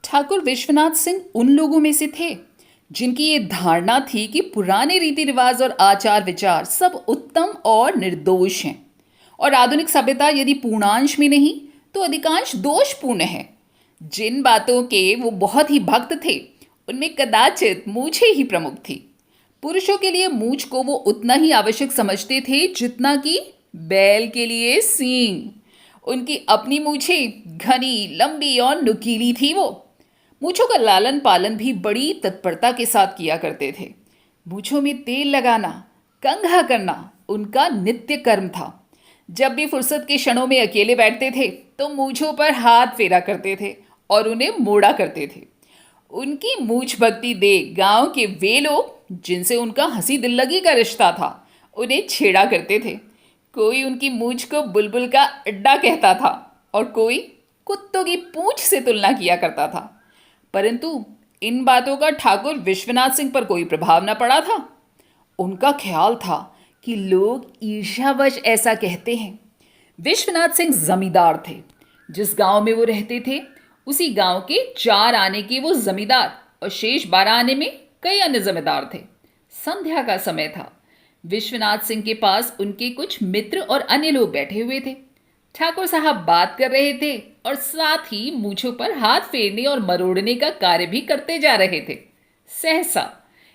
ठाकुर विश्वनाथ सिंह उन लोगों में से थे जिनकी ये धारणा थी कि पुराने रीति रिवाज और आचार विचार सब उत्तम और निर्दोष हैं और आधुनिक सभ्यता यदि पूर्णांश में नहीं तो अधिकांश दोषपूर्ण है। जिन बातों के वो बहुत ही भक्त थे उनमें कदाचित मूछें ही प्रमुख थी। पुरुषों के लिए मूछ को वो उतना ही आवश्यक समझते थे जितना कि बैल के लिए सींग। उनकी अपनी मूछें घनी, लंबी और नुकीली थी। वो मूछों का लालन पालन भी बड़ी तत्परता के साथ किया करते थे। मूछों में तेल लगाना, कंघा करना उनका नित्य कर्म था। जब भी फुर्सत के क्षणों में अकेले बैठते थे तो मूछों पर हाथ फेरा करते थे और उन्हें मोड़ा करते थे। उनकी मूछ भक्ति देख गांव के वे लोग जिनसे उनका हंसी दिल लगी का रिश्ता था उन्हें छेड़ा करते थे। कोई उनकी मूछ को बुलबुल का अड्डा कहता था और कोई कुत्तों की पूंछ से तुलना किया करता था। परंतु इन बातों का ठाकुर विश्वनाथ सिंह पर कोई प्रभाव न पड़ा था। उनका ख्याल था कि लोग ईर्ष्यावश ऐसा कहते हैं। विश्वनाथ सिंह जमींदार थे। जिस गांव में वो रहते थे उसी गांव के 4 आने के वो जमींदार और शेष 12 आने में कई अन्य जमींदार थे। संध्या का समय था। विश्वनाथ सिंह के पास उनके कुछ मित्र और अन्य लोग बैठे हुए थे। ठाकुर साहब बात कर रहे थे और साथ ही मूंछों पर हाथ फेरने और मरोड़ने का कार्य भी करते जा रहे थे। सहसा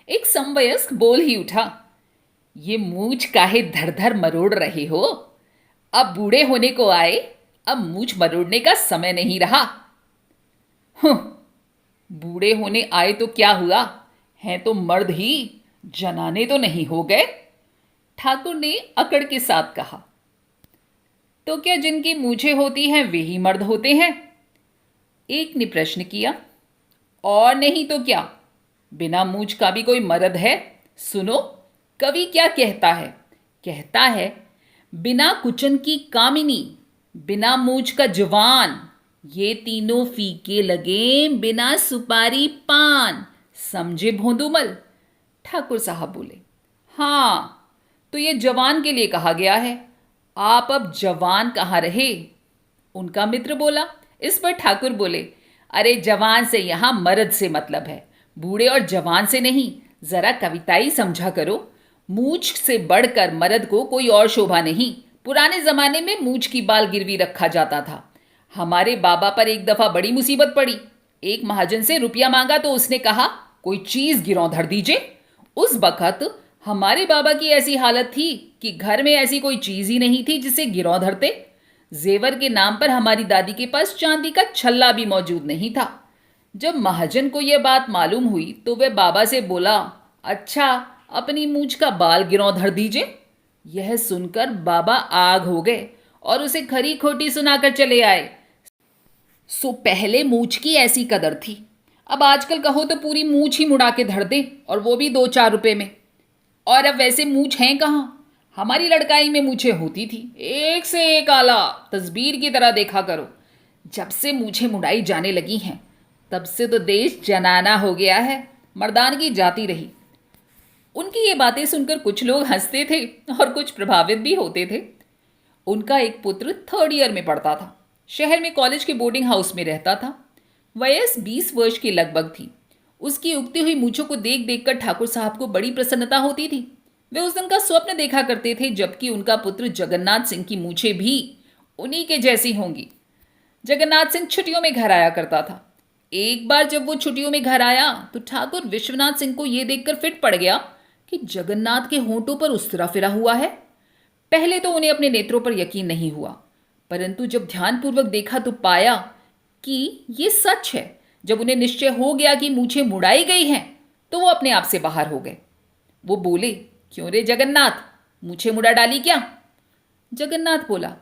एक समवयस्क बोल ही उठा, ये मूछ काहे धर धर मरोड़ रहे हो? अब बूढ़े होने को आए, अब मूछ मरोड़ने का समय नहीं रहा। बूढ़े होने आए तो क्या हुआ, हैं तो मर्द ही, जनाने तो नहीं हो गए। ठाकुर ने अकड़ के साथ कहा, तो क्या जिनकी मूछें होती हैं वे ही मर्द होते हैं? एक ने प्रश्न किया, और नहीं तो क्या, बिना मूछ का भी कोई मर्द है? सुनो कवि क्या कहता है। कहता है, बिना कुचन की कामिनी, बिना मूछ का जवान, ये तीनों फीके लगे बिना सुपारी पान। समझे भोंदूमल? ठाकुर साहब बोले, हाँ, तो ये जवान के लिए कहा गया है। आप अब जवान कहाँ रहे? उनका मित्र बोला। इस पर ठाकुर बोले, अरे जवान से यहाँ मर्द से मतलब है, बूढ़े और जवान से नहीं। जरा कविताई समझा करो। मूछ से बढ़कर मर्द को कोई और शोभा नहीं। पुराने जमाने में मूछ की बाल गिरवी रखा जाता था। हमारे बाबा पर एक दफा बड़ी मुसीबत पड़ी। एक महाजन से रुपया मांगा तो उसने कहा, कोई चीज गिरौं धर दीजिए। उस वक्त हमारे बाबा की ऐसी हालत थी कि घर में ऐसी कोई चीज ही नहीं थी जिसे गिरौं धरते। जेवर के नाम पर हमारी दादी के पास चांदी का छल्ला भी मौजूद नहीं था। जब महाजन को यह बात मालूम हुई तो वह बाबा से बोला, अच्छा, अपनी मूछ का बाल गिरौं धर दीजिए। यह सुनकर बाबा आग हो गए और उसे खरी खोटी सुनाकर चले आए। सो पहले मूछ की ऐसी कदर थी। अब आजकल कहो तो पूरी मूछ ही मुड़ा के धर दे, और वो भी 2-4 रुपए में। और अब वैसे मूछ हैं कहाँ? हमारी लड़काई में मूछें होती थी, एक से एक आला, तस्वीर की तरह देखा करो। जब से मूछें मुड़ाई जाने लगी हैं तब से तो देश जनाना हो गया है, मर्दानगी जाती रही। उनकी ये बातें सुनकर कुछ लोग हंसते थे और कुछ प्रभावित भी होते थे। उनका एक पुत्र 3rd ईयर में पढ़ता था। शहर में कॉलेज के बोर्डिंग हाउस में रहता था। वयस 20 वर्ष की लगभग थी। उसकी उगती हुई मूछों को देख देख कर ठाकुर साहब को बड़ी प्रसन्नता होती थी। वे उस दिन का स्वप्न देखा करते थे जबकि उनका पुत्र जगन्नाथ सिंह की मूछें भी उन्हीं के जैसी होंगी। जगन्नाथ सिंह छुट्टियों में घर आया करता था। एक बार जब वो छुट्टियों में घर आया तो ठाकुर विश्वनाथ सिंह को यह देखकर फिट पड़ गया कि जगन्नाथ के होंठों पर उस्तरा फिरा हुआ है। पहले तो उन्हें अपने नेत्रों पर यकीन नहीं हुआ, परंतु जब ध्यानपूर्वक देखा तो पाया कि ये सच है। जब उन्हें निश्चय हो गया कि मूछें मुड़ाई गई हैं तो वो अपने आप से बाहर हो गए। वो बोले, क्यों रे जगन्नाथ, मूछें मुड़ा डाली क्या? जगन्नाथ बोला,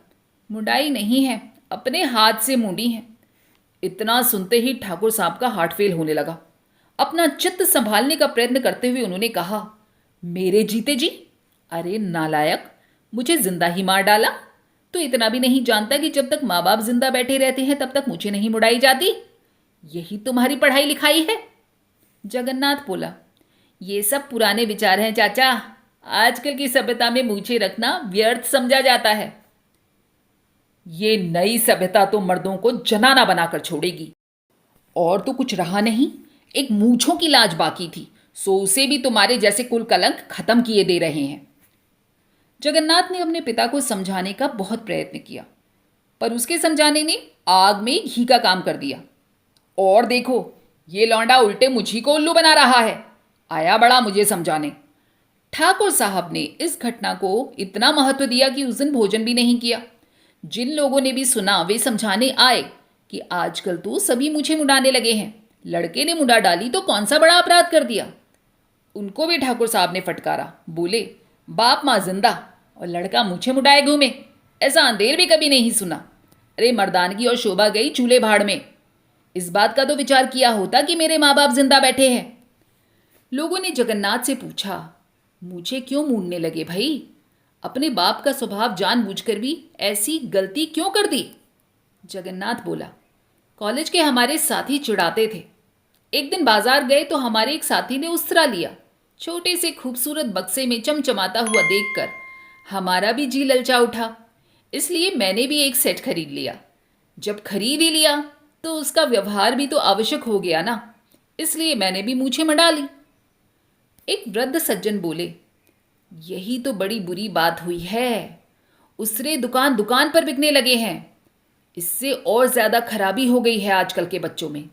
मुड़ाई नहीं है, अपने हाथ से मूंडी हैं। इतना सुनते ही ठाकुर साहब का हार्ट फेल होने लगा। अपना चित्त संभालने का प्रयत्न करते हुए उन्होंने कहा, मेरे जीते जी, अरे नालायक, मुझे जिंदा ही मार डाला। तो इतना भी नहीं जानता कि जब तक माँ बाप जिंदा बैठे रहते हैं तब तक मूछें नहीं मुड़ाई जाती? यही तुम्हारी पढ़ाई लिखाई है? जगन्नाथ बोला, ये सब पुराने विचार हैं चाचा। आजकल की सभ्यता में मूछें रखना व्यर्थ समझा जाता है। ये नई सभ्यता तो मर्दों को जनाना बनाकर छोड़ेगी। और तो कुछ रहा नहीं, एक मूंछों की लाज बाकी थी, सो उसे भी तुम्हारे जैसे कुल कलंक खत्म किए दे रहे हैं। जगन्नाथ ने अपने पिता को समझाने का बहुत प्रयत्न किया, पर उसके समझाने ने आग में घी का काम कर दिया। और देखो, ये लौंडा उल्टे मुझी को उल्लू बना रहा है, आया बड़ा मुझे समझाने। ठाकुर साहब ने इस घटना को इतना महत्व दिया कि उस दिन भोजन भी नहीं किया। जिन लोगों ने भी सुना वे समझाने आए कि आजकल तो सभी मुझे मुंडाने लगे हैं, लड़के ने मुंडा डाली तो कौन सा बड़ा अपराध कर दिया। उनको भी ठाकुर साहब ने फटकारा, बोले बाप माँ जिंदा और लड़का मुझे मुंडाए घूमे, ऐसा अंधेर भी कभी नहीं सुना। अरे मर्दानगी और शोभा गई चूल्हे भाड़ में। इस बात का तो विचार किया होता कि मेरे माँ बाप जिंदा बैठे हैं। लोगों ने जगन्नाथ से पूछा, मुझे क्यों मूंडने लगे भाई? अपने बाप का स्वभाव जानबूझकर भी ऐसी गलती क्यों कर दी? जगन्नाथ बोला, कॉलेज के हमारे साथी चिढ़ाते थे। एक दिन बाजार गए तो हमारे एक साथी ने उस्तरा लिया। छोटे से खूबसूरत बक्से में चमचमाता हुआ देखकर हमारा भी जी ललचा उठा, इसलिए मैंने भी एक सेट खरीद लिया। जब खरीद ही लिया तो उसका व्यवहार भी तो आवश्यक हो गया ना, इसलिए मैंने भी मूछें मढ़ा ली। एक वृद्ध सज्जन बोले, यही तो बड़ी बुरी बात हुई है, उसरे दुकान दुकान पर बिकने लगे हैं। इससे और ज्यादा खराबी हो गई है आजकल के बच्चों में।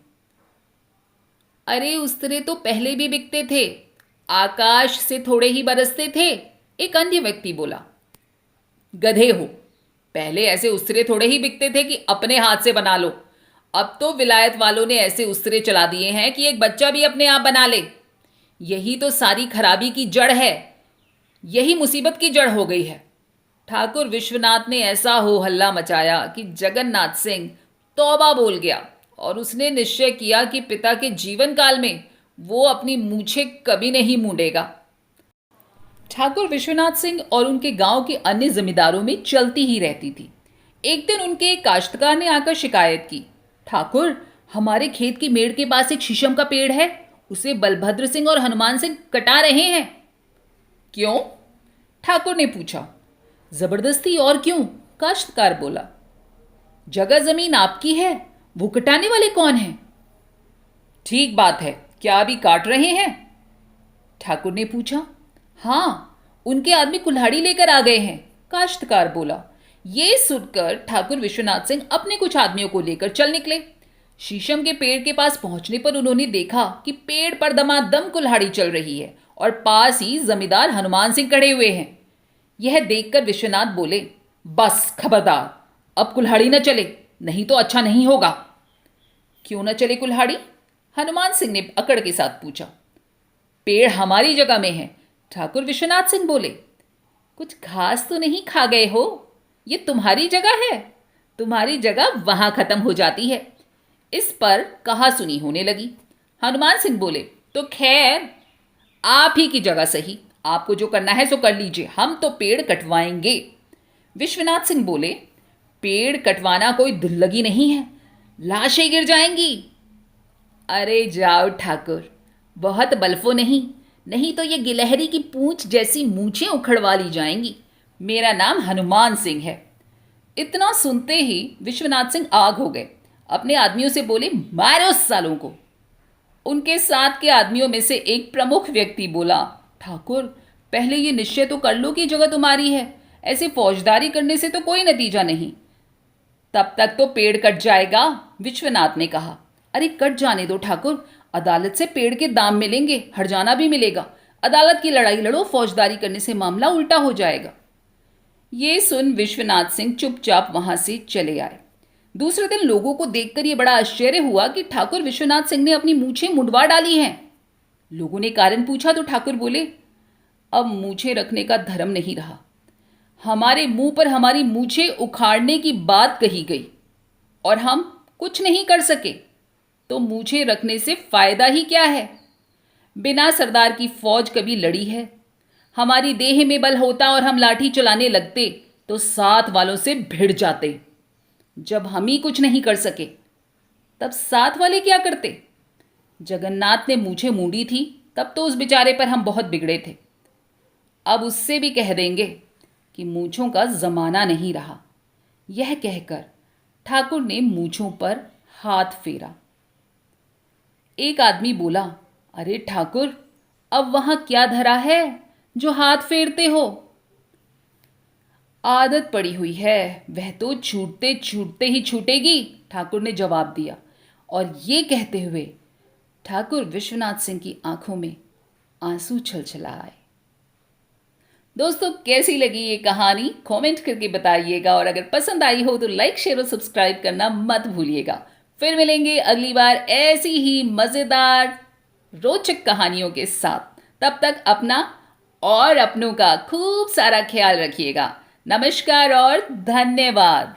अरे उस्तरे तो पहले भी बिकते थे, आकाश से थोड़े ही बरसते थे, एक अन्य व्यक्ति बोला। गधे हो, पहले ऐसे उस्तरे थोड़े ही बिकते थे कि अपने हाथ से बना लो। अब तो विलायत वालों ने ऐसे उस्तरे चला दिए हैं कि एक बच्चा भी अपने आप बना ले। यही तो सारी खराबी की जड़ है, यही मुसीबत की जड़ हो गई है। ठाकुर विश्वनाथ ने ऐसा हो हल्ला मचाया कि जगन्नाथ सिंह तौबा बोल गया और उसने निश्चय किया कि पिता के जीवन काल में वो अपनी मूछें कभी नहीं मूंडेगा। ठाकुर विश्वनाथ सिंह और उनके गांव के अन्य जमींदारों में चलती ही रहती थी। एक दिन उनके एक काश्तकार ने आकर शिकायत की, ठाकुर हमारे खेत की मेड़ के पास एक शीशम का पेड़ है, उसे बलभद्र सिंह और हनुमान सिंह कटा रहे हैं। क्यों? ठाकुर ने पूछा। जबरदस्ती और क्यों? काश्तकार बोला। जगह जमीन आपकी है, वो कटाने वाले कौन हैं? ठीक बात है, क्या अभी काट रहे हैं? ठाकुर ने पूछा। हाँ, उनके आदमी कुल्हाड़ी लेकर आ गए हैं, काश्तकार बोला। ये सुनकर ठाकुर विश्वनाथ सिंह अपने कुछ आदमियों को लेकर चल निकले। शीशम के पेड़ के पास पहुंचने पर उन्होंने देखा कि पेड़ पर दमादम कुल्हाड़ी चल रही है और पास ही जमींदार हनुमान सिंह खड़े हुए हैं। यह देखकर विश्वनाथ बोले, बस खबरदार, अब कुल्हाड़ी न चले, नहीं तो अच्छा नहीं होगा। क्यों न चले कुल्हाड़ी? हनुमान सिंह ने अकड़ के साथ पूछा। पेड़ हमारी जगह में है, ठाकुर विश्वनाथ सिंह बोले। कुछ घास तो नहीं खा गए हो? ये तुम्हारी जगह है, तुम्हारी जगह वहां खत्म हो जाती है। इस पर कहा सुनी होने लगी। हनुमान सिंह बोले, तो खैर आप ही की जगह सही, आपको जो करना है सो कर लीजिए, हम तो पेड़ कटवाएंगे। विश्वनाथ सिंह बोले, पेड़ कटवाना कोई दुर्लगी नहीं है, लाशें गिर जाएंगी। अरे जाओ ठाकुर, बहुत बल्फो नहीं, नहीं तो ये गिलहरी की पूंछ जैसी मूछें उखड़वा ली जाएंगी। मेरा नाम हनुमान सिंह है। इतना सुनते ही विश्वनाथ सिंह आग हो गए। अपने आदमियों से बोले, मारो उस सालों को। उनके साथ के आदमियों में से एक प्रमुख व्यक्ति बोला, ठाकुर पहले ये निश्चय तो कर लो कि जगह तुम्हारी है, ऐसे फौजदारी करने से तो कोई नतीजा नहीं। तब तक तो पेड़ कट जाएगा, विश्वनाथ ने कहा। अरे कट जाने दो ठाकुर, अदालत से पेड़ के दाम मिलेंगे, हर्जाना भी मिलेगा। अदालत की लड़ाई लड़ो, फौजदारी करने से मामला उल्टा हो जाएगा। ये सुन विश्वनाथ सिंह चुपचाप वहां से चले आए। दूसरे दिन लोगों को देखकर यह बड़ा आश्चर्य हुआ कि ठाकुर विश्वनाथ सिंह ने अपनी मूछें मुंडवा डाली हैं। लोगों ने कारण पूछा तो ठाकुर बोले, अब मूछें रखने का धर्म नहीं रहा। हमारे मुंह पर हमारी मूछें उखाड़ने की बात कही गई और हम कुछ नहीं कर सके, तो मूछें रखने से फायदा ही क्या है? बिना सरदार की फौज कभी लड़ी है? हमारी देह में बल होता और हम लाठी चलाने लगते तो साथ वालों से भिड़ जाते। जब हम ही कुछ नहीं कर सके, तब साथ वाले क्या करते? जगन्नाथ ने मूछें मूंडी थी, तब तो उस बेचारे पर हम बहुत बिगड़े थे। अब उससे भी कह देंगे कि मूछों का जमाना नहीं रहा। यह कहकर ठाकुर ने मूछों पर हाथ फेरा। एक आदमी बोला, अरे ठाकुर, अब वहां क्या धरा है जो हाथ फेरते हो? आदत पड़ी हुई है, वह तो छूटते छूटते ही छूटेगी, ठाकुर ने जवाब दिया। और ये कहते हुए ठाकुर विश्वनाथ सिंह की आंखों में आंसू छलछला आए। दोस्तों, कैसी लगी ये कहानी कमेंट करके बताइएगा, और अगर पसंद आई हो तो लाइक शेयर और सब्सक्राइब करना मत भूलिएगा। फिर मिलेंगे अगली बार ऐसी ही मजेदार रोचक कहानियों के साथ। तब तक अपना और अपनों का खूब सारा ख्याल रखिएगा। नमस्कार और धन्यवाद।